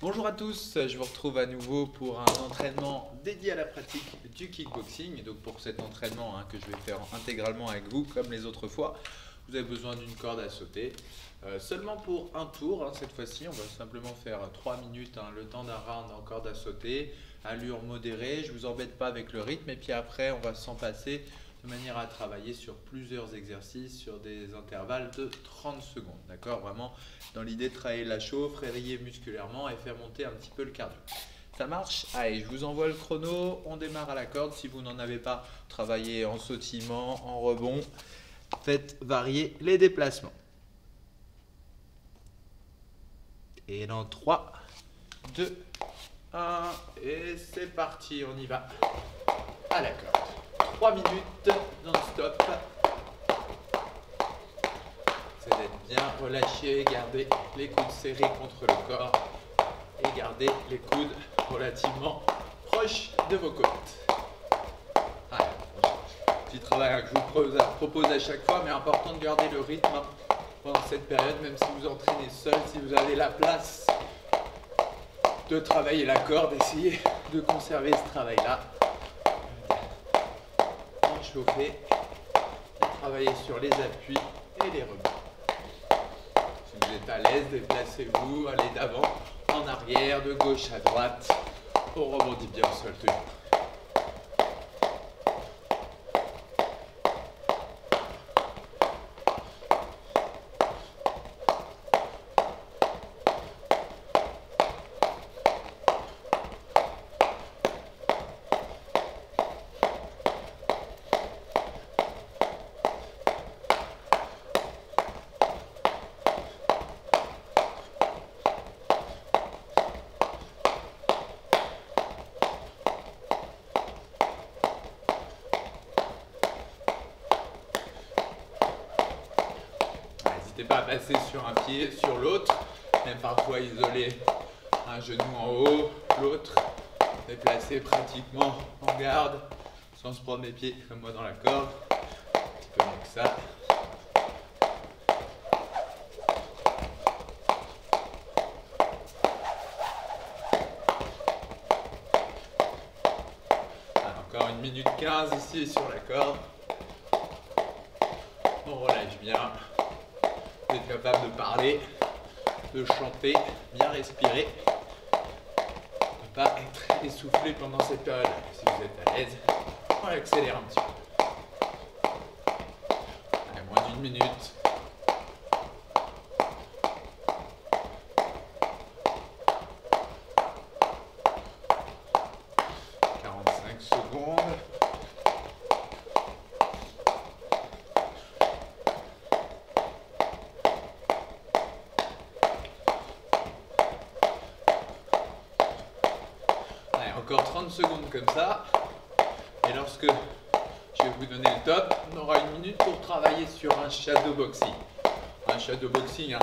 Bonjour à tous, je vous retrouve à nouveau pour un entraînement dédié à la pratique du kickboxing. Et donc pour cet entraînement que je vais faire intégralement avec vous comme les autres fois, vous avez besoin d'une corde à sauter. Seulement pour un tour, cette fois-ci, on va simplement faire 3 minutes, le temps d'un round en corde à sauter, allure modérée, je ne vous embête pas avec le rythme et puis après on va s'en passer de manière à travailler sur plusieurs exercices sur des intervalles de 30 secondes. D'accord? Vraiment dans l'idée de travailler la chauffe, réveiller musculairement et faire monter un petit peu le cardio. Ça marche? Allez, je vous envoie le chrono, on démarre à la corde. Si vous n'en avez pas, travaillez en sautillement, en rebond. Faites varier les déplacements. Et dans 3, 2, 1, et c'est parti, on y va. À la corde. 3 minutes non-stop. C'est d'être bien relâché, garder les coudes serrés contre le corps et garder les coudes relativement proches de vos côtes. Voilà. Petit travail que je vous propose à chaque fois, mais important de garder le rythme pendant cette période, même si vous entraînez seul, si vous avez la place de travailler la corde, essayez de conserver ce travail-là. Chauffer, travailler sur les appuis et les rebonds. Si vous êtes à l'aise, déplacez-vous, allez d'avant, en arrière, de gauche à droite. On rebondit bien au sol toujours. N'hésitez pas à passer sur un pied, sur l'autre, même parfois isoler un genou en haut, l'autre, déplacer pratiquement en garde, sans se prendre les pieds comme moi dans la corde, un petit peu mieux que ça. Encore 1 minute 15 ici sur la corde. On relâche bien. Vous êtes capable de parler, de chanter, bien respirer. Ne pas être essoufflé pendant cette période. Si vous êtes à l'aise, on accélère un petit peu. Allez, moins d'1 minute. Secondes. Allez, encore 30 secondes comme ça. Et lorsque je vais vous donner le top, on aura 1 minute pour travailler sur un shadow boxing. Un shadow boxing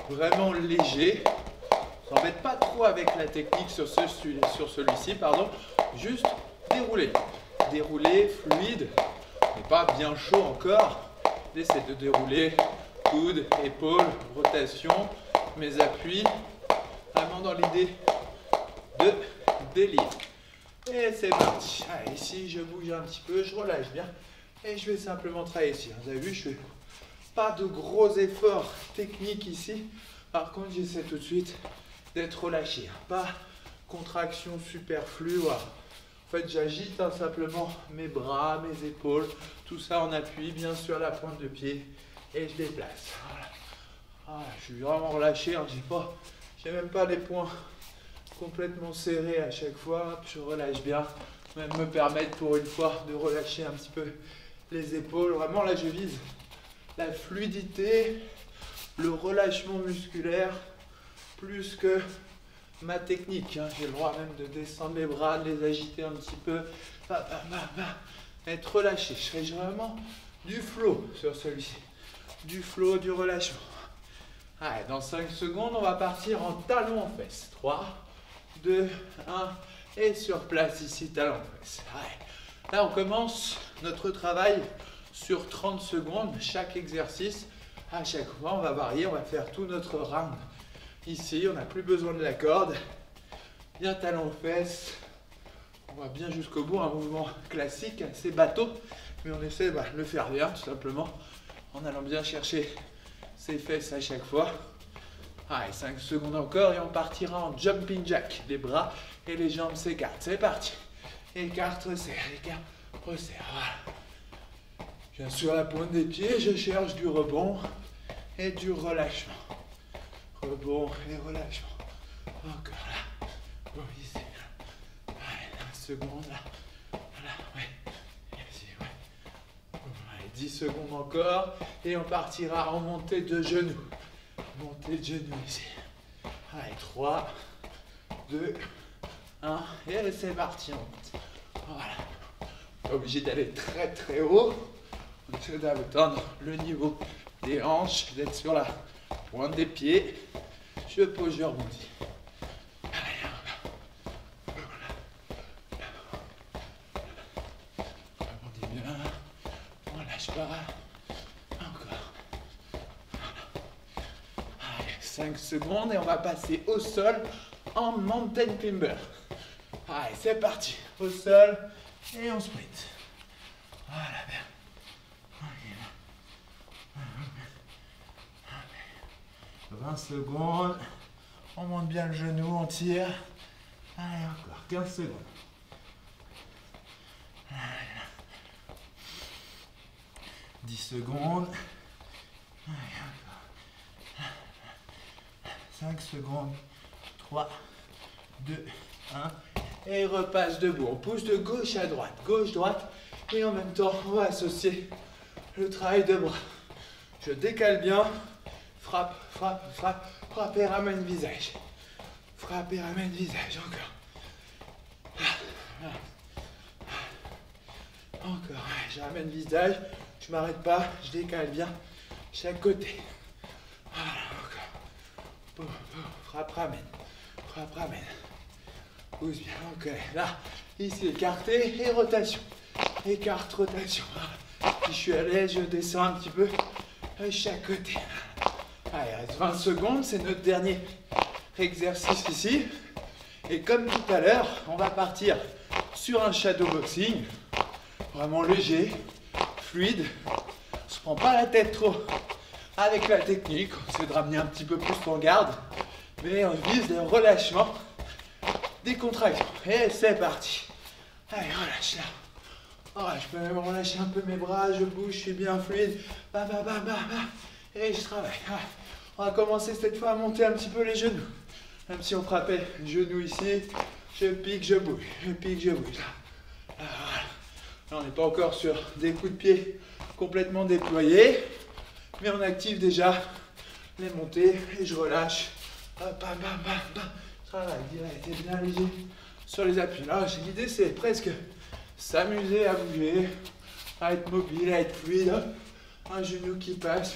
vraiment léger. Ne s'embête pas trop avec la technique sur celui-ci, pardon. Juste dérouler. Dérouler, fluide, mais pas bien chaud encore. J'essaie de dérouler, coude, épaule, rotation, mes appuis, vraiment dans l'idée de délire. Et c'est parti. Allez, ici, je bouge un petit peu, je relâche bien. Et je vais simplement travailler ici. Vous avez vu, je fais pas de gros efforts techniques ici. Par contre, j'essaie tout de suite d'être relâché. Pas contraction superflue, voilà. En fait, j'agite simplement mes bras, mes épaules, tout ça en appui, bien sûr la pointe de pied, et je déplace. Voilà. Ah, je suis vraiment relâché, j'ai même pas les poings complètement serrés à chaque fois. Je relâche bien, même me permettre pour une fois de relâcher un petit peu les épaules. Vraiment, là, je vise la fluidité, le relâchement musculaire, plus que ma technique, j'ai le droit même de descendre les bras, de les agiter un petit peu, être relâché. Je fais vraiment du flow sur celui-ci, du flow, du relâchement. Allez, dans 5 secondes, on va partir en talon en fesses. 3, 2, 1, et sur place ici, talon en fesses. Allez. Là, on commence notre travail sur 30 secondes, chaque exercice. À chaque fois, on va varier, on va faire tout notre round Ici, on n'a plus besoin de la corde. Bien talon aux fesses. On va bien jusqu'au bout, un mouvement classique, assez bateau. Mais on essaie de le faire bien, tout simplement, en allant bien chercher ses fesses à chaque fois. Allez, 5 secondes encore et on partira en jumping jack. Les bras et les jambes s'écartent. C'est parti. Écarte, resserre, écarte, resserre. Voilà. Bien sûr, la pointe des pieds, je cherche du rebond et du relâchement. Rebond et relâchement. Encore là. Bon, ici. Allez, 1 seconde là. Voilà, ouais. Ici, ouais. Bon, allez, 10 secondes encore. Et on partira en montée de genoux. Montée de genoux ici. Allez, 3, 2, 1. Et c'est parti, on monte. Voilà. Pas obligé d'aller très très haut. On essaie d'atteindre le niveau des hanches, d'être sur la pointe des pieds. Je pose, je rebondis. Allez, encore. Rebondis bien. On lâche pas. Encore. Allez, 5 secondes et on va passer au sol en mountain climber. Allez, c'est parti. Au sol et on sprint. Voilà, bien. 20 secondes. On monte bien le genou, on tire. Allez, encore 15 secondes. Allez. 10 secondes. Allez, encore. 5 secondes. 3, 2, 1. Et repasse debout. On pousse de gauche à droite. Gauche, droite. Et en même temps, on va associer le travail de bras. Je décale bien. Frappe, frappe, frappe. Frappe et ramène visage. Frappe et ramène visage. Encore. Encore. Je ramène visage. Je m'arrête pas. Je décale bien. Chaque côté. Voilà, encore. Frappe, ramène. Frappe, ramène. Pousse bien. Ok. Là, ici, écarté et rotation. Écarte, rotation. Si je suis à l'aise, je descends un petit peu de chaque côté. Allez, il reste 20 secondes, c'est notre dernier exercice ici. Et comme tout à l'heure, on va partir sur un shadow boxing. Vraiment léger, fluide. On ne se prend pas la tête trop avec la technique. On essaie de ramener un petit peu plus en garde. Mais on vise des relâchements, des contractions. Et c'est parti. Allez, relâche là. Oh, je peux même relâcher un peu mes bras, je bouge, je suis bien fluide. Bam, bam, bam, bam, bam. Et je travaille. Ouais. On va commencer cette fois à monter un petit peu les genoux. Même si on frappait les genoux ici, je pique, je bouge. Je pique, je bouge. Là, voilà. Là, on n'est pas encore sur des coups de pied complètement déployés. Mais on active déjà les montées et je relâche. Hop, bam, bam, bam, bam. Travail direct et bien léger sur les appuis. Là, l'idée, c'est presque s'amuser à bouger, à être mobile, à être fluide. Un genou qui passe.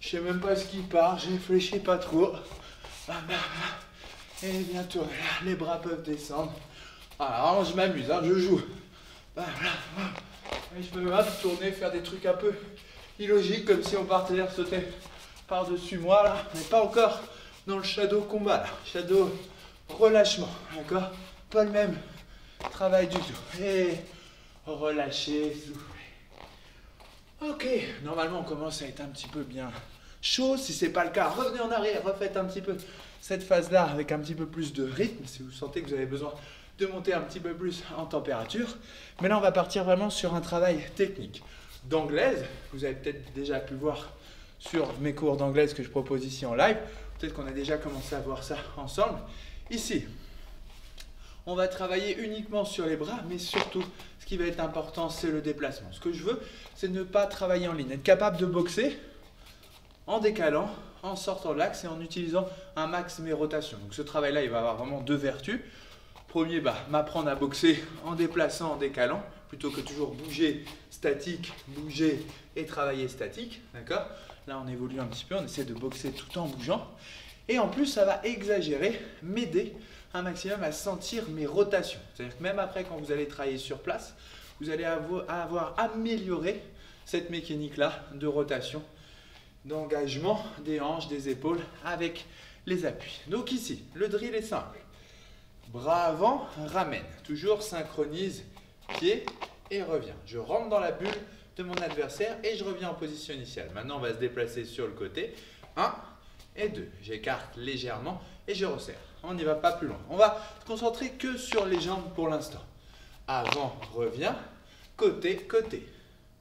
Je sais même pas ce qui part, je réfléchis pas trop. Et bientôt, là, les bras peuvent descendre. Alors, je m'amuse, hein, je joue. Et je peux même tourner, faire des trucs un peu illogiques, comme si on partait sauter par-dessus moi, là. Mais pas encore dans le shadow combat, là. Shadow relâchement, d'accord? Pas le même travail du tout. Et relâcher, souffler. Ok, normalement on commence à être un petit peu bien chaud. Si ce n'est pas le cas, revenez en arrière, refaites un petit peu cette phase-là avec un petit peu plus de rythme. Si vous sentez que vous avez besoin de monter un petit peu plus en température. Mais là, on va partir vraiment sur un travail technique. D'anglaise, vous avez peut-être déjà pu voir sur mes cours d'anglaise que je propose ici en live. Peut-être qu'on a déjà commencé à voir ça ensemble. Ici, on va travailler uniquement sur les bras, mais surtout, ce qui va être important, c'est le déplacement. Ce que je veux, c'est ne pas travailler en ligne. Être capable de boxer en décalant, en sortant de l'axe et en utilisant un max mes rotations. Donc ce travail-là, il va avoir vraiment deux vertus. Premier, m'apprendre à boxer en déplaçant, en décalant, plutôt que toujours bouger statique, bouger et travailler statique. D'accord? Là, on évolue un petit peu, on essaie de boxer tout en bougeant. Et en plus, ça va exagérer, m'aider un maximum à sentir mes rotations. C'est-à-dire que même après, quand vous allez travailler sur place, vous allez avoir amélioré cette mécanique-là de rotation, d'engagement des hanches, des épaules avec les appuis. Donc ici, le drill est simple. Bras avant, ramène. Toujours synchronise pied et reviens. Je rentre dans la bulle de mon adversaire et je reviens en position initiale. Maintenant, on va se déplacer sur le côté. 1 et 2. J'écarte légèrement et je resserre. On n'y va pas plus loin. On va se concentrer que sur les jambes pour l'instant. Avant, reviens. Côté, côté.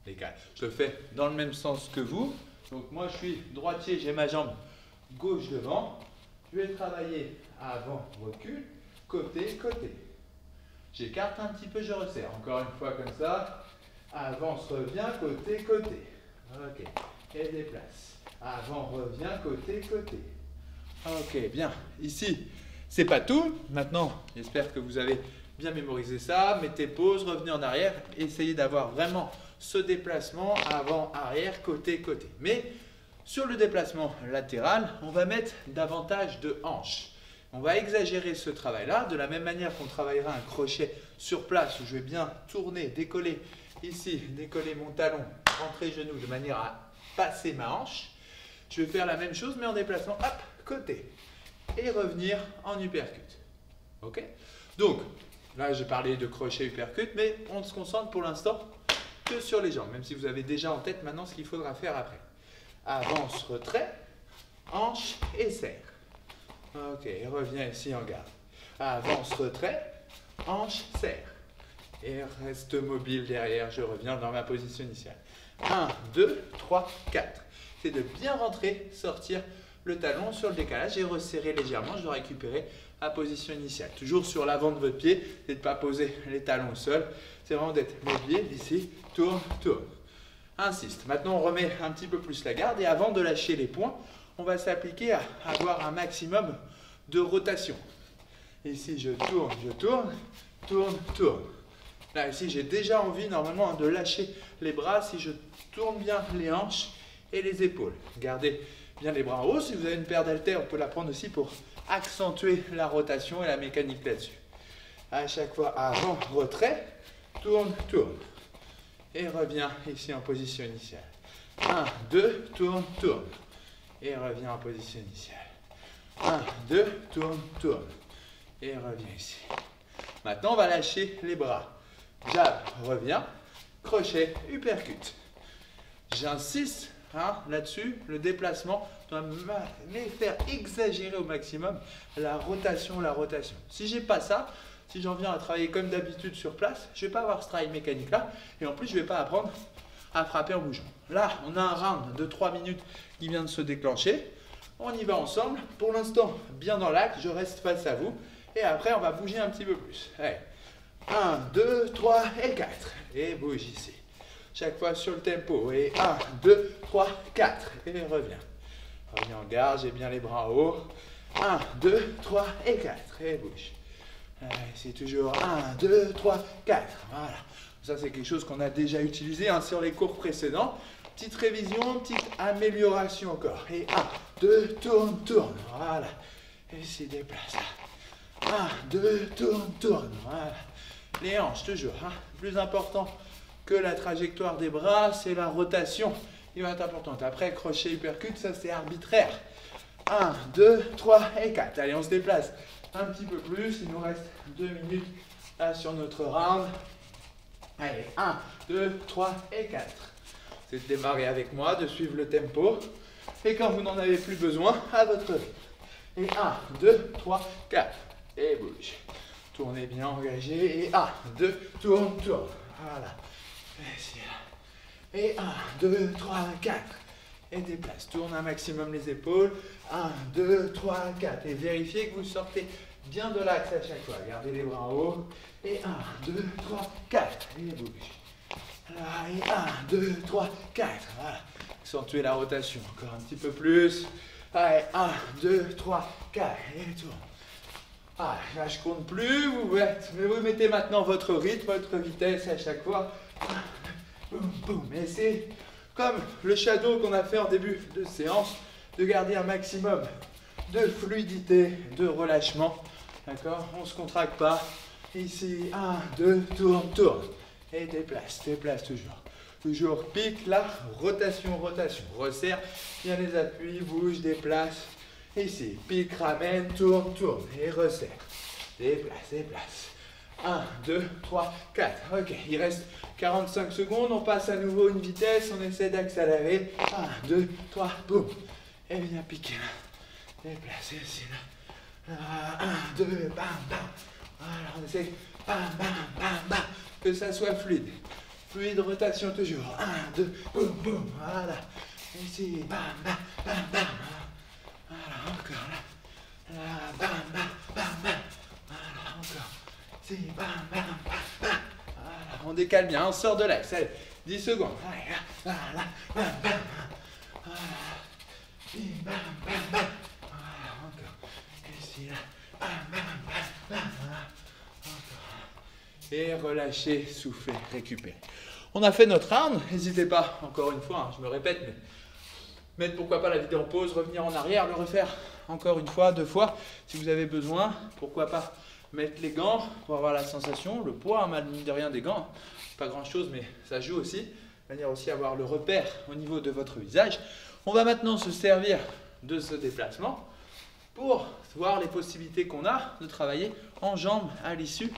Décale. Je le fais dans le même sens que vous. Donc moi, je suis droitier, j'ai ma jambe gauche devant. Je vais travailler avant, recul, côté, côté. J'écarte un petit peu, je resserre. Encore une fois comme ça. Avance, reviens, côté, côté. Ok. Et déplace. Avant, reviens, côté, côté. Ok, bien. Ici, c'est pas tout. Maintenant, j'espère que vous avez bien mémorisé ça. Mettez pause, revenez en arrière. Essayez d'avoir vraiment ce déplacement avant, arrière, côté, côté. Mais sur le déplacement latéral, on va mettre davantage de hanches. On va exagérer ce travail-là, de la même manière qu'on travaillera un crochet sur place où je vais bien tourner, décoller ici, décoller mon talon, rentrer genou de manière à passer ma hanche. Je vais faire la même chose mais en déplaçant, hop, côté et revenir en uppercut. Ok? Donc, là j'ai parlé de crochet uppercut, mais on se concentre pour l'instant que sur les jambes, même si vous avez déjà en tête maintenant ce qu'il faudra faire après. Avance, retrait, hanche et serre. Ok, et reviens ici en garde. Avance, retrait, hanche, serre. Et reste mobile derrière, je reviens dans ma position initiale. 1, 2, 3, 4. C'est de bien rentrer, sortir le talon sur le décalage et resserrer légèrement. Je dois récupérer la position initiale. Toujours sur l'avant de votre pied, c'est de ne pas poser les talons au sol. C'est vraiment d'être mobile ici, tourne, tourne. Insiste. Maintenant, on remet un petit peu plus la garde et avant de lâcher les poings, on va s'appliquer à avoir un maximum de rotation. Ici, je tourne, tourne, tourne. Là, ici, j'ai déjà envie normalement de lâcher les bras si je tourne bien les hanches et les épaules. Gardez bien les bras en haut. Si vous avez une paire d'haltères, on peut la prendre aussi pour accentuer la rotation et la mécanique là-dessus. À chaque fois, avant, retrait, tourne, tourne. Et reviens ici en position initiale. 1, 2, tourne, tourne. Et reviens en position initiale. 1, 2, tourne, tourne. Et reviens ici. Maintenant, on va lâcher les bras. Jab, reviens. Crochet, uppercut. J'insiste là-dessus. Le déplacement doit me faire exagérer au maximum la rotation, la rotation. Si j'ai pas ça, si j'en viens à travailler comme d'habitude sur place, je ne vais pas avoir ce travail mécanique là. Et en plus, je ne vais pas apprendre à frapper en bougeant. Là, on a un round de 3 minutes qui vient de se déclencher. On y va ensemble. Pour l'instant, bien dans l'axe, je reste face à vous. Et après, on va bouger un petit peu plus. Allez. 1, 2, 3 et 4. Et bouge ici. Chaque fois sur le tempo. Et 1, 2, 3, 4. Et reviens. Reviens en garde, j'ai bien les bras en haut. 1, 2, 3 et 4. Et bouge. C'est toujours 1, 2, 3, 4. Voilà. Ça, c'est quelque chose qu'on a déjà utilisé sur les cours précédents. Petite révision, petite amélioration encore. Et 1, 2, tourne, tourne. Voilà. Et s'y déplace. 1, 2, tourne, tourne. Voilà. Les hanches, toujours. Plus important que la trajectoire des bras, c'est la rotation qui va être importante. Après, crochet, uppercut, ça c'est arbitraire. 1, 2, 3 et 4. Allez, on se déplace un petit peu plus. Il nous reste 2 minutes là sur notre round. Allez, 1, 2, 3 et 4. C'est de démarrer avec moi, de suivre le tempo. Et quand vous n'en avez plus besoin, à votre rythme. Et 1, 2, 3, 4. Et bouge. Tournez bien engagé. Et 1, 2, tourne, tourne. Voilà. Et 1, 2, 3, 4. Et déplace. Tourne un maximum les épaules. 1, 2, 3, 4. Et vérifiez que vous sortez bien de l'axe à chaque fois. Gardez les bras en haut. Et 1, 2, 3, 4. Et bouge. Là, et 1, 2, 3, 4. Voilà. Accentuez la rotation. Encore un petit peu plus. Allez, 1, 2, 3, 4. Et tourne. Ah, là, je compte plus. Vous mettez maintenant votre rythme, votre vitesse à chaque fois. Boum, boum. Et c'est comme le shadow qu'on a fait en début de séance, de garder un maximum de fluidité, de relâchement. D'accord? On ne se contracte pas. Ici, 1, 2, tourne, tourne. Et déplace, déplace toujours. Toujours pique là, rotation, rotation. Resserre bien les appuis, bouge, déplace. Ici, pique, ramène, tourne, tourne. Et resserre. Déplace, déplace. 1, 2, 3, 4. Ok, il reste 45 secondes. On passe à nouveau une vitesse. On essaie d'accélérer. 1, 2, 3, boum. Et viens piquer là. Déplacer ici là. 1, 2, bam, bam. Voilà, on essaie. Bam, bam, bam, bam. Que ça soit fluide. Fluide, rotation toujours. 1, 2, boum, boum. Voilà. Ici, bam, bam, bam, bam. Voilà, encore là. Là, bam, bam, bam, bam. Voilà, encore. Ici, bam, bam, bam, bam. Voilà, on décale bien, on sort de l'axe. Allez, 10 secondes. Allez, là, là, bam, bam. Voilà. Ici, bam, bam, bam. Voilà, encore. Ici, là. Bam, bam, bam, bam. Voilà. Encore. Et relâchez, soufflez, récupérez. On a fait notre round. N'hésitez pas, encore une fois, hein, je me répète, mais mettre pourquoi pas la vidéo en pause, revenir en arrière, le refaire encore une fois, 2 fois, si vous avez besoin. Pourquoi pas mettre les gants pour avoir la sensation, le poids, hein, mine de rien des gants, pas grand chose, mais ça joue aussi, de manière aussi à avoir le repère au niveau de votre visage. On va maintenant se servir de ce déplacement pour voir les possibilités qu'on a de travailler en jambes à l'issue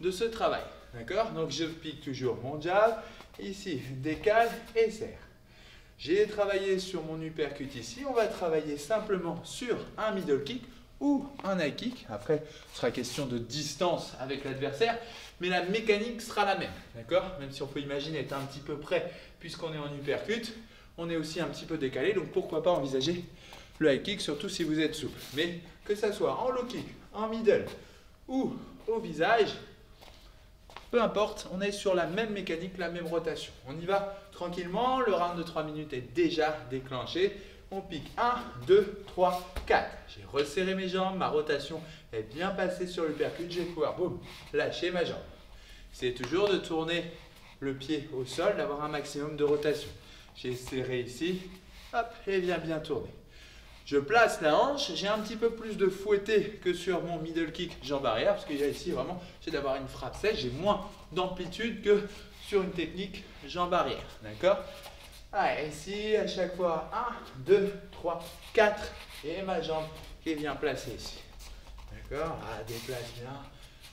de ce travail. D'accord? Donc je pique toujours mon jab, ici, décale et serre. J'ai travaillé sur mon uppercut ici, on va travailler simplement sur un middle kick ou un high kick. Après, ce sera question de distance avec l'adversaire, mais la mécanique sera la même. D'accord? Même si on peut imaginer être un petit peu près, puisqu'on est en uppercut, on est aussi un petit peu décalé, donc pourquoi pas envisager le high kick, surtout si vous êtes souple. Mais que ça soit en low kick, en middle ou au visage, peu importe, on est sur la même mécanique, la même rotation. On y va tranquillement, le round de 3 minutes est déjà déclenché. On pique 1, 2, 3, 4. J'ai resserré mes jambes, ma rotation est bien passée sur l'uppercut. Je vais pouvoir, boum, lâcher ma jambe. C'est toujours de tourner le pied au sol, d'avoir un maximum de rotation. J'ai serré ici, hop, et viens bien tourner. Je place la hanche, j'ai un petit peu plus de fouetté que sur mon middle kick jambe arrière, parce que ici vraiment, j'ai d'avoir une frappe sèche, j'ai moins d'amplitude que sur une technique jambe arrière, d'accord? Allez, ici, à chaque fois, 1, 2, 3, 4, et ma jambe qui est bien placée ici, d'accord? Ah, déplace bien,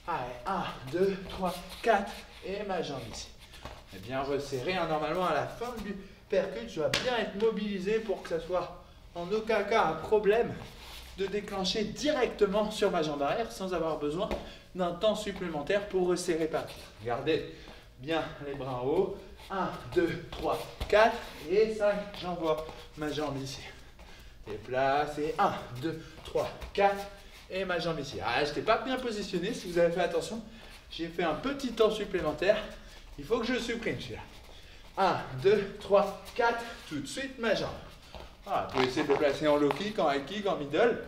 allez, 1, 2, 3, 4, et ma jambe ici. Et bien resserré, hein, normalement à la fin du percute, je dois bien être mobilisé pour que ça soit en aucun cas un problème de déclencher directement sur ma jambe arrière sans avoir besoin d'un temps supplémentaire pour resserrer par terre. Gardez bien les bras en haut. 1, 2, 3, 4 et 5. J'envoie ma jambe ici. Déplace et 1, 2, 3, 4 et ma jambe ici. Ah, je n'étais pas bien positionné, si vous avez fait attention. J'ai fait un petit temps supplémentaire. Il faut que je supprime celui-là. 1, 2, 3, 4. Tout de suite ma jambe. Voilà, vous pouvez essayer de le placer en low kick, en high kick, en middle.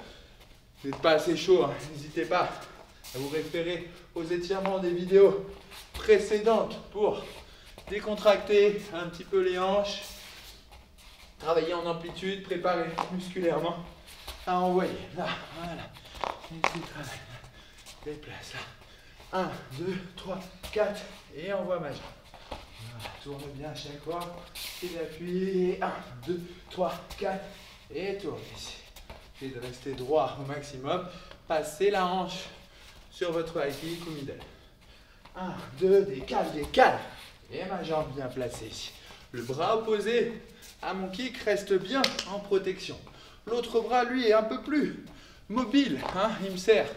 Vous n'êtes pas assez chaud, hein. N'hésitez pas à vous référer aux étirements des vidéos précédentes pour décontracter un petit peu les hanches, travailler en amplitude, préparer musculairement à envoyer. Là, voilà. Ici, travail. Déplace là. 1, 2, 3, 4 et envoie ma jambe. Tourne bien à chaque fois. Et appuie. 1, 2, 3, 4. Et tourne ici. Et de rester droit au maximum. Passez la hanche sur votre high kick ou middle. 1, 2, décale, décale. Et ma jambe bien placée ici. Le bras opposé à mon kick reste bien en protection. L'autre bras, lui, est un peu plus mobile. Hein. Il me sert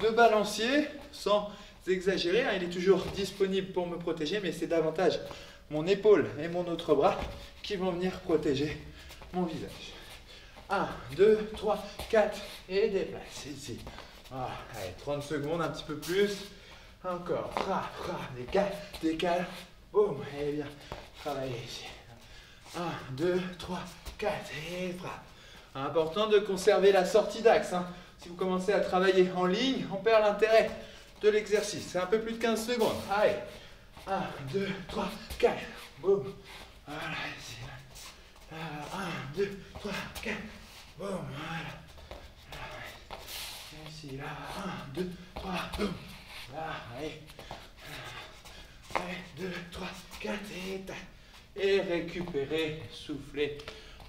de balancier sans exagérer. Hein. Il est toujours disponible pour me protéger, mais c'est davantage mon épaule et mon autre bras qui vont venir protéger mon visage. 1, 2, 3, 4 et déplace ici. Voilà. Allez, 30 secondes, un petit peu plus. Encore. Frappe, frappe, décale, décale. Boum. Et bien, travaillez ici. 1, 2, 3, 4 et frappe. Important de conserver la sortie d'axe. Hein. Si vous commencez à travailler en ligne, on perd l'intérêt de l'exercice. C'est un peu plus de 15 secondes. Allez. 1, 2, 3, 4. Boum. Voilà, ici. 1, 2, 3, 4. Boum. Voilà. Ici, là. 1, 2, 3. Boum. Là, allez. 1, 2, 3, 4 et tac. Et récupérez, soufflez.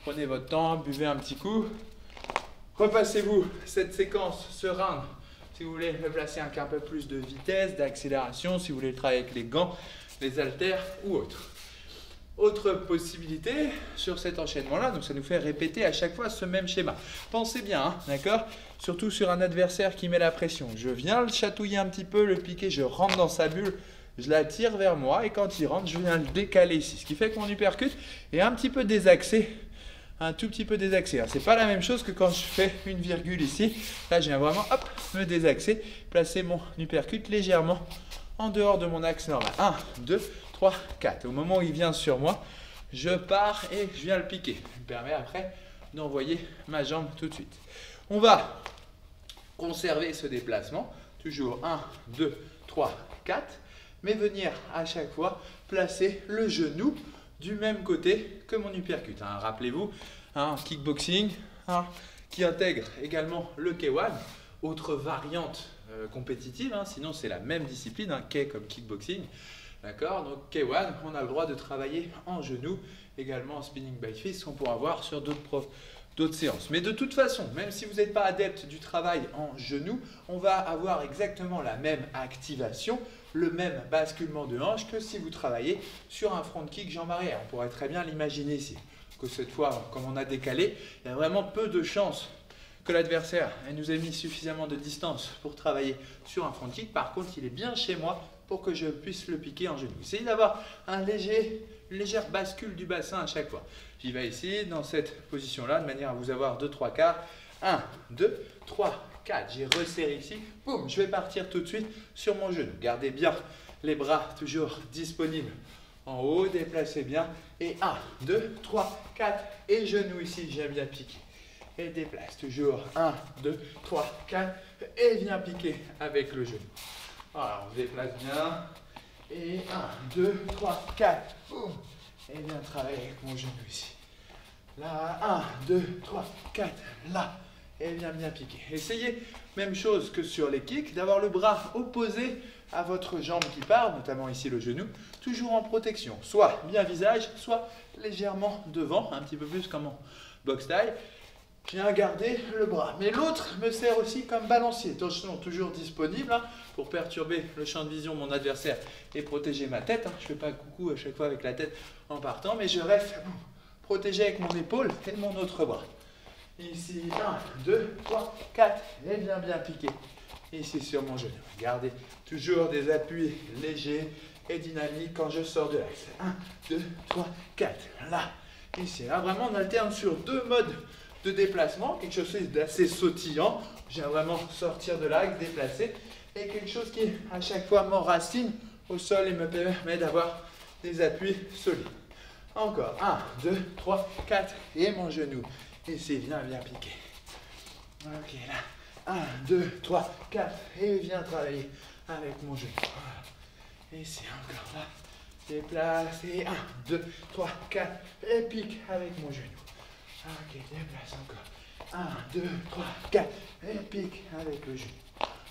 Prenez votre temps, buvez un petit coup. Repassez-vous cette séquence, ce round, si vous voulez le placer avec un peu plus de vitesse, d'accélération, si vous voulez le travailler avec les gants, les haltères ou autre. Autre possibilité sur cet enchaînement-là, donc ça nous fait répéter à chaque fois ce même schéma. Pensez bien, hein, d'accord? Surtout sur un adversaire qui met la pression. Je viens le chatouiller un petit peu, le piquer, je rentre dans sa bulle, je la tire vers moi et quand il rentre, je viens le décaler ici. Ce qui fait que mon uppercut est un petit peu désaxé, un tout petit peu désaxé. Ce n'est pas la même chose que quand je fais une virgule ici. Là, je viens vraiment hop, me désaxer, placer mon uppercut légèrement en dehors de mon axe normal. 1, 2, 3, 4. Au moment où il vient sur moi, je pars et je viens le piquer. Ça me permet après d'envoyer ma jambe tout de suite. On va conserver ce déplacement. Toujours 1, 2, 3, 4. Mais venir à chaque fois placer le genou du même côté que mon uppercut. Rappelez-vous, kickboxing qui intègre également le K1, autre variante compétitive, sinon c'est la même discipline, K comme kickboxing. D'accord, donc K1, on a le droit de travailler en genou, également en spinning by fist, qu'on pourra voir sur d'autres séances. Mais de toute façon, même si vous n'êtes pas adepte du travail en genou, on va avoir exactement la même activation, le même basculement de hanche que si vous travaillez sur un front kick jambe arrière. On pourrait très bien l'imaginer ici, que cette fois, comme on a décalé, il y a vraiment peu de chances que l'adversaire nous ait mis suffisamment de distance pour travailler sur un front kick. Par contre, il est bien chez moi pour que je puisse le piquer en genou. Essayez d'avoir une légère bascule du bassin à chaque fois. J'y vais ici, dans cette position-là, de manière à vous avoir 2-3 quarts. 1, 2, 3, 4. J'ai resserré ici. Boum, je vais partir tout de suite sur mon genou. Gardez bien les bras toujours disponibles en haut. Déplacez bien. Et 1, 2, 3, 4. Et genou ici, j'aime bien piquer. Et déplace toujours. 1, 2, 3, 4. Et viens piquer avec le genou. Voilà, on se déplace bien. Et 1, 2, 3, 4. Boum. Et viens travailler avec mon genou ici. Là, 1, 2, 3, 4. Là. Et viens bien piquer. Essayez, même chose que sur les kicks, d'avoir le bras opposé à votre jambe qui part, notamment ici le genou, toujours en protection. Soit bien visage, soit légèrement devant, un petit peu plus comme en box style. Je viens garder le bras. Mais l'autre me sert aussi comme balancier. Attention, toujours disponible pour perturber le champ de vision de mon adversaire et protéger ma tête. Je ne fais pas coucou à chaque fois avec la tête en partant, mais je reste protégé avec mon épaule et mon autre bras. Ici, 1, 2, 3, 4. Et bien piquer. Ici sur mon genou. Gardez toujours des appuis légers et dynamiques quand je sors de l'axe. 1, 2, 3, 4. Là. Ici. Là, vraiment, on alterne sur deux modes de déplacement, quelque chose d'assez sautillant. Je viens vraiment sortir de l'axe, déplacer, et quelque chose qui à chaque fois m'enracine au sol et me permet d'avoir des appuis solides. Encore 1, 2, 3, 4 et mon genou. Ici, viens piquer. Ok, là. 1, 2, 3, 4 et viens travailler avec mon genou. Ici, encore là. Déplace et 1, 2, 3, 4 et pique avec mon genou. Ok, déplace encore. 1, 2, 3, 4. Et pique avec le genou.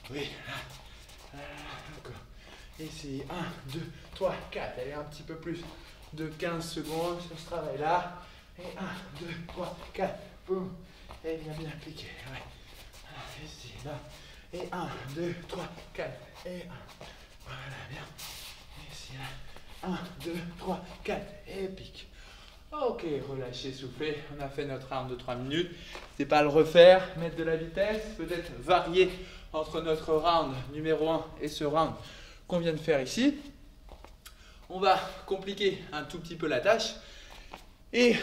Oui, là. Encore. Ici, 1, 2, 3, 4. Allez, un petit peu plus de 15 secondes sur ce travail-là. Et 1, 2, 3, 4. Boum. Et bien piquer. Ouais. Ici, là. Et 1, 2, 3, 4. Et 1. Voilà, bien. Ici, là. 1, 2, 3, 4. Et pique. Ok, relâchez, soufflez. On a fait notre round de 3 minutes. N'hésitez pas à le refaire, mettre de la vitesse, peut-être varier entre notre round numéro 1 et ce round qu'on vient de faire ici. On va compliquer un tout petit peu la tâche et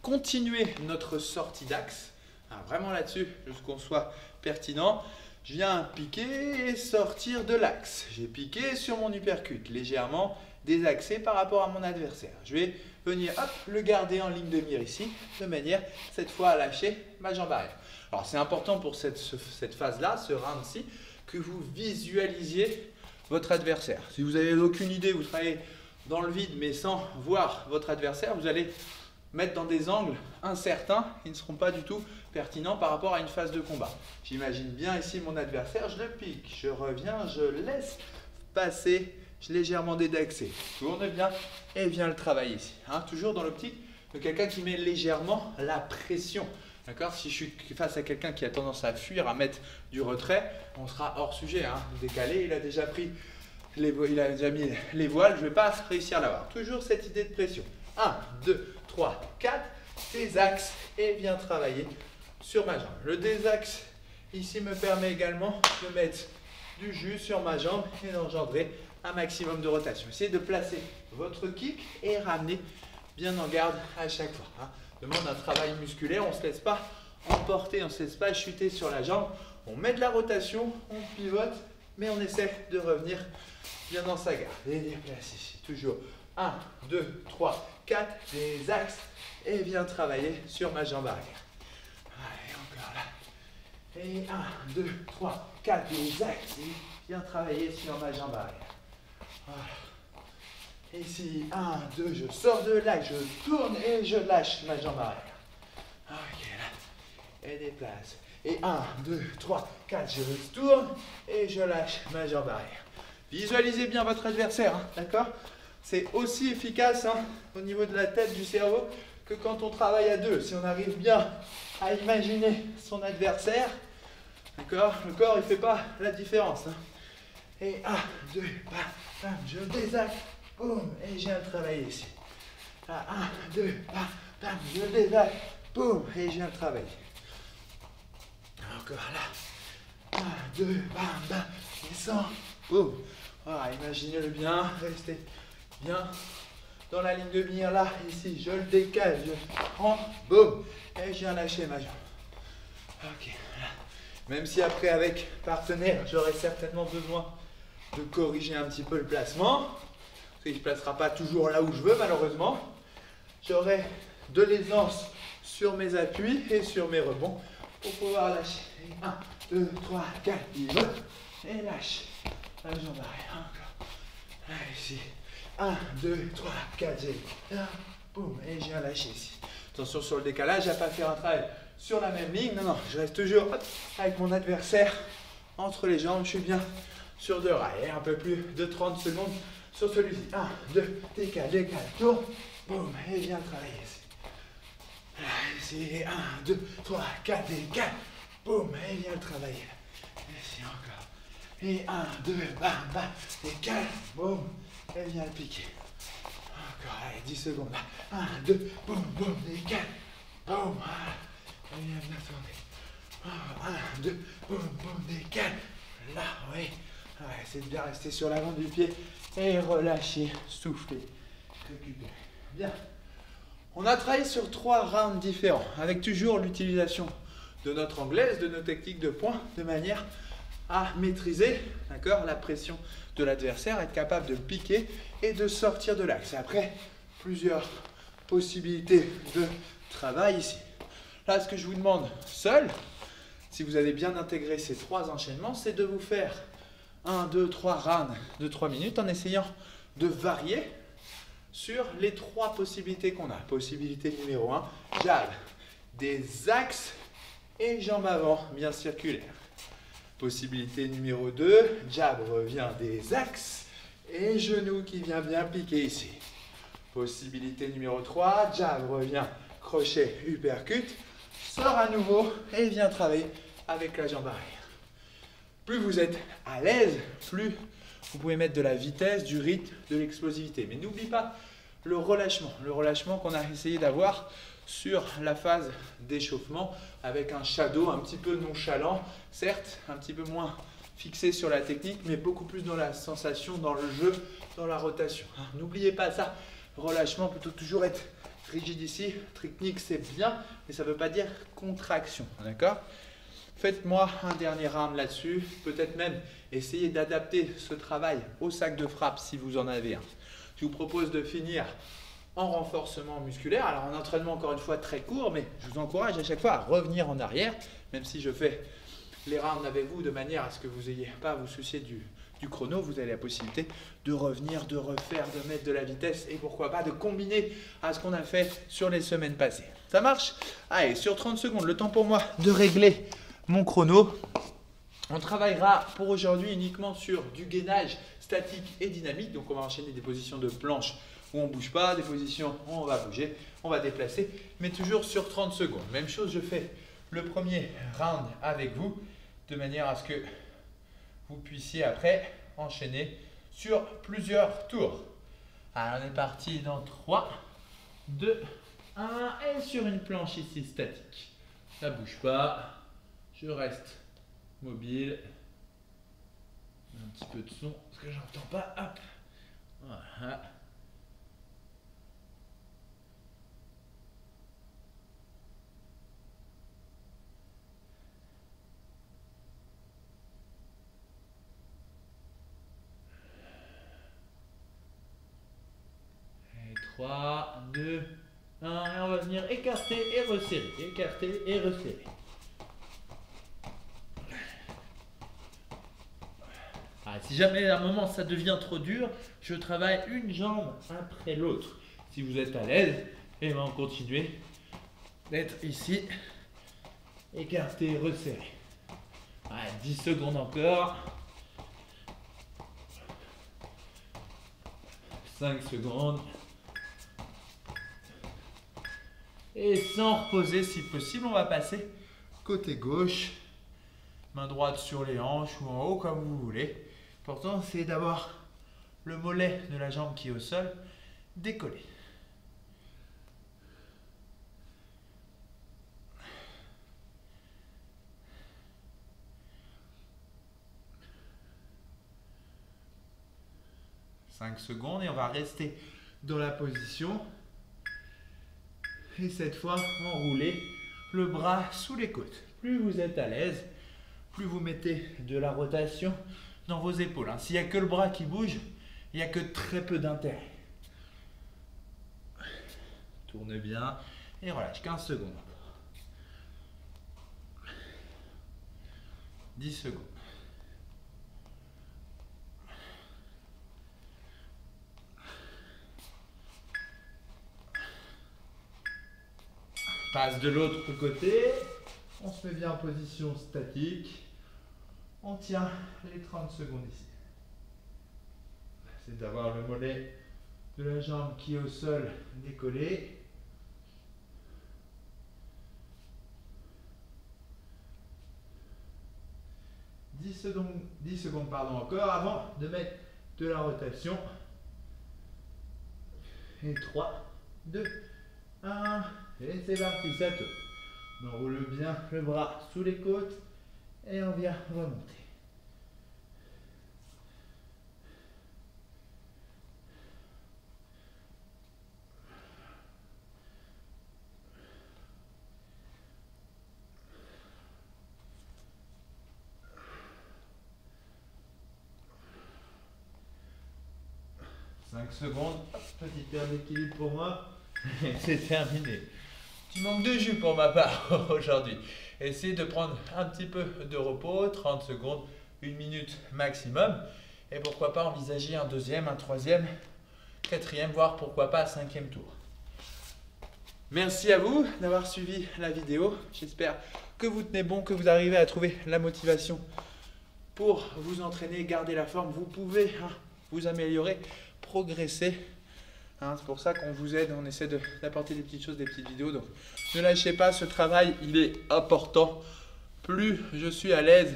continuer notre sortie d'axe. Vraiment là-dessus, jusqu'on soit pertinent. Je viens piquer et sortir de l'axe. J'ai piqué sur mon uppercut, légèrement désaxé par rapport à mon adversaire. Je vais venir le garder en ligne de mire ici, de manière cette fois à lâcher ma jambe arrière. Alors c'est important pour cette phase-là, ce round-ci, que vous visualisiez votre adversaire. Si vous n'avez aucune idée, vous travaillez dans le vide mais sans voir votre adversaire, vous allez mettre dans des angles incertains qui ne seront pas du tout pertinents par rapport à une phase de combat. J'imagine bien ici mon adversaire, je le pique, je reviens, je laisse passer, je légèrement dédaxé, tourne bien et viens le travailler ici. Toujours dans l'optique de quelqu'un qui met légèrement la pression. D'accord? Si je suis face à quelqu'un qui a tendance à fuir, à mettre du retrait, on sera hors sujet, hein. Décalé, il a déjà pris il a déjà mis les voiles, je ne vais pas réussir à l'avoir. Toujours cette idée de pression. 1, 2, 3, 4, désaxe et viens travailler sur ma jambe. Le désaxe ici me permet également de mettre du jus sur ma jambe et d'engendrer un maximum de rotation. Essayez de placer votre kick et ramener bien en garde à chaque fois. Hein. Demande un travail musculaire, on ne se laisse pas emporter, on ne se laisse pas chuter sur la jambe. On met de la rotation, on pivote, mais on essaie de revenir bien dans sa garde. Et déplace ici, toujours 1, 2, 3, 4, des axes et viens travailler sur ma jambe arrière. Allez, encore là. Et 1, 2, 3, 4, des axes et viens travailler sur ma jambe arrière. Voilà. Ici, 1, 2, je sors de là, je tourne et je lâche ma jambe arrière. Ok, là. Et déplace. Et 1, 2, 3, 4, je tourne et je lâche ma jambe arrière. Visualisez bien votre adversaire, hein, d'accord? C'est aussi efficace hein, au niveau de la tête, du cerveau, que quand on travaille à deux. Si on arrive bien à imaginer son adversaire, d'accord? Le corps, il ne fait pas la différence. Hein. Et 1, 2, bam, bam, je désaxe. Boum, et je viens travailler ici. Là, 1, 2, bam, bam, je désaxe. Boum, et je viens travailler. Encore là. 1, 2, bam, bam, descends. Boum. Voilà, imaginez-le bien. Restez bien dans la ligne de mire là. Ici, je le décale, je prends. Boum, et je viens lâcher ma jambe. Ok. Même si après, avec partenaire, j'aurai certainement besoin de corriger un petit peu le placement. Il ne se placera pas toujours là où je veux, malheureusement. J'aurai de l'aisance sur mes appuis et sur mes rebonds pour pouvoir lâcher. 1, 2, 3, 4, pivot. Et lâche. La jambe arrière. Encore. Là, ici. 1, 2, 3, 4, j'ai. Boum. Et je viens lâcher ici. Attention sur le décalage, à ne pas faire un travail sur la même ligne. Non, non, je reste toujours avec mon adversaire entre les jambes. Je suis bien sur deux rails. Un peu plus de 30 secondes. Sur celui-ci, 1, 2, décale, décale, tourne, boum, et viens travailler ici. Ici, 1, 2, 3, 4, décale, boum, et viens travailler. Ici encore. Et 1, 2, bam, bam, décale, boum, et viens le piquer. Encore, allez, 10 secondes. 1, 2, boum, boum, décale, boum, et viens bien tourner. 1, 2, boum, boum, décale, là, oui. Ouais, essayez de bien rester sur l'avant du pied et relâcher, souffler, récupérer. Bien. On a travaillé sur 3 rounds différents avec toujours l'utilisation de notre anglaise, de nos techniques de poing de manière à maîtriser la pression de l'adversaire, être capable de piquer et de sortir de l'axe. Après, plusieurs possibilités de travail ici. Là, ce que je vous demande seul, si vous avez bien intégré ces 3 enchaînements, c'est de vous faire 1, 2, 3 rounds de 3 minutes en essayant de varier sur les 3 possibilités qu'on a. Possibilité numéro 1, jab, des axes et jambes avant bien circulaires. Possibilité numéro 2, jab revient des axes et genou qui vient bien piquer ici. Possibilité numéro 3, jab revient crochet, uppercut, sort à nouveau et vient travailler avec la jambe arrière. Plus vous êtes à l'aise, plus vous pouvez mettre de la vitesse, du rythme, de l'explosivité. Mais n'oublie pas le relâchement qu'on a essayé d'avoir sur la phase d'échauffement avec un shadow un petit peu nonchalant, certes un petit peu moins fixé sur la technique, mais beaucoup plus dans la sensation, dans le jeu, dans la rotation. N'oubliez pas ça, relâchement plutôt toujours être rigide ici. Technique c'est bien, mais ça ne veut pas dire contraction, d'accord ? Faites-moi un dernier round là-dessus, peut-être même essayez d'adapter ce travail au sac de frappe si vous en avez un. Je vous propose de finir en renforcement musculaire, alors en entraînement encore une fois très court, mais je vous encourage à chaque fois à revenir en arrière, même si je fais les rounds avec vous de manière à ce que vous n'ayez pas à vous soucier du chrono, vous avez la possibilité de revenir, de refaire, de mettre de la vitesse et pourquoi pas de combiner à ce qu'on a fait sur les semaines passées. Ça marche? Allez, sur 30 secondes, le temps pour moi de régler mon chrono. On travaillera pour aujourd'hui uniquement sur du gainage statique et dynamique. Donc on va enchaîner des positions de planche où on ne bouge pas, des positions où on va bouger, on va déplacer, mais toujours sur 30 secondes. Même chose, je fais le premier round avec vous, de manière à ce que vous puissiez après enchaîner sur plusieurs tours. Alors, on est parti dans 3, 2, 1 et sur une planche ici statique. Ça ne bouge pas, je reste mobile. Un petit peu de son parce que j'entends pas. Hop. Voilà. Et 3, 2, 1 et on va venir écarter et resserrer. Écarter et resserrer. Si jamais à un moment ça devient trop dur, je travaille une jambe après l'autre. Si vous êtes à l'aise, et bien on continue d'être ici, écarté, resserré. 10 secondes encore. 5 secondes. Et sans reposer si possible, on va passer côté gauche. Main droite sur les hanches ou en haut comme vous voulez. L'important c'est d'avoir le mollet de la jambe qui est au sol décollé. « 5 secondes et on va rester dans la position. Et cette fois, enrouler le bras sous les côtes. Plus vous êtes à l'aise, plus vous mettez de la rotation dans vos épaules. S'il n'y a que le bras qui bouge, il n'y a que très peu d'intérêt. Tourne bien et relâche. 15 secondes. 10 secondes. Passe de l'autre côté. On se met bien en position statique. On tient les 30 secondes ici. C'est d'avoir le mollet de la jambe qui est au sol décollé. « 10 secondes encore avant de mettre de la rotation. Et 3, 2, 1. Et c'est parti, ça tourne. On enroule bien le bras sous les côtes et on vient remonter. « 5 secondes, petite perte d'équilibre pour moi. C'est terminé. Petit manque de jus pour ma part aujourd'hui. Essayez de prendre un petit peu de repos, 30 secondes, 1 minute maximum. Et pourquoi pas envisager un deuxième, un troisième, quatrième, voire pourquoi pas un cinquième tour. Merci à vous d'avoir suivi la vidéo. J'espère que vous tenez bon, que vous arrivez à trouver la motivation pour vous entraîner, garder la forme. Vous pouvez vous améliorer, progresser. C'est pour ça qu'on vous aide, on essaie d'apporter des petites choses, des petites vidéos. Donc ne lâchez pas, ce travail, il est important. Plus je suis à l'aise,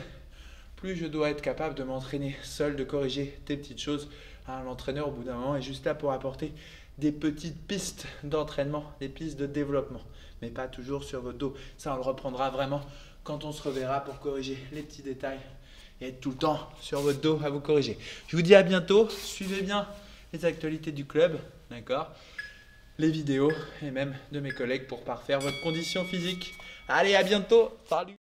plus je dois être capable de m'entraîner seul, de corriger des petites choses. L'entraîneur, au bout d'un moment, est juste là pour apporter des petites pistes d'entraînement, des pistes de développement, mais pas toujours sur votre dos. Ça, on le reprendra vraiment quand on se reverra pour corriger les petits détails et être tout le temps sur votre dos à vous corriger. Je vous dis à bientôt. Suivez bien les actualités du club, d'accord, les vidéos et même de mes collègues pour parfaire votre condition physique. Allez, à bientôt. Salut.